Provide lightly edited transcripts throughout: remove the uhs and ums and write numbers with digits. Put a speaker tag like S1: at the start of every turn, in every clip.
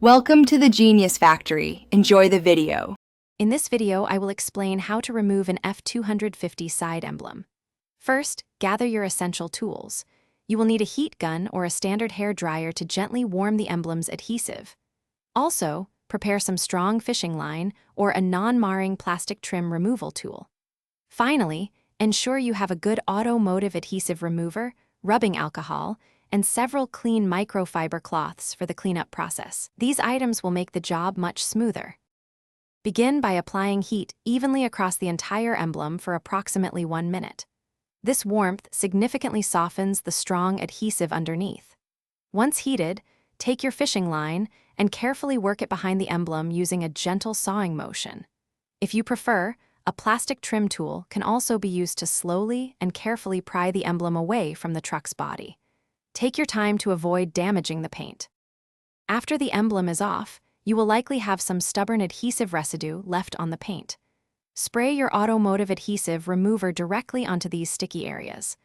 S1: Welcome to the Genius Factory. Enjoy the video.
S2: In this video, I will explain how to remove an F250 side emblem. First, gather your essential tools. You will need a heat gun or a standard hair dryer to gently warm the emblem's adhesive. Also, prepare some strong fishing line or a non-marring plastic trim removal tool. Finally, ensure you have a good automotive adhesive remover, rubbing alcohol, and several clean microfiber cloths for the cleanup process. These items will make the job much smoother. Begin by applying heat evenly across the entire emblem for approximately 1 minute. This warmth significantly softens the strong adhesive underneath. Once heated, take your fishing line and carefully work it behind the emblem using a gentle sawing motion. If you prefer, a plastic trim tool can also be used to slowly and carefully pry the emblem away from the truck's body. Take your time to avoid damaging the paint. After the emblem is off, you will likely have some stubborn adhesive residue left on the paint. Spray your automotive adhesive remover directly onto these sticky areas.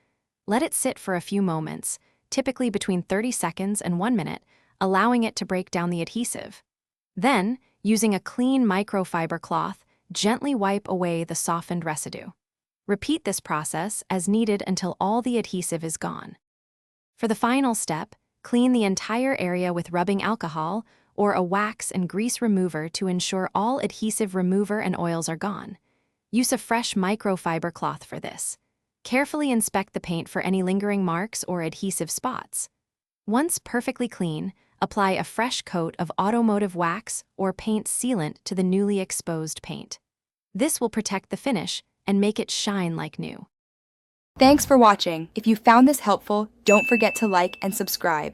S2: Let it sit for a few moments, typically between 30 seconds and 1 minute, allowing it to break down the adhesive. Then, using a clean microfiber cloth, gently wipe away the softened residue. Repeat this process as needed until all the adhesive is gone. For the final step, clean the entire area with rubbing alcohol or a wax and grease remover to ensure all adhesive remover and oils are gone. Use a fresh microfiber cloth for this. Carefully inspect the paint for any lingering marks or adhesive spots. Once perfectly clean, apply a fresh coat of automotive wax or paint sealant to the newly exposed paint. This will protect the finish and make it shine like new.
S1: Thanks for watching. If you found this helpful, don't forget to like and subscribe.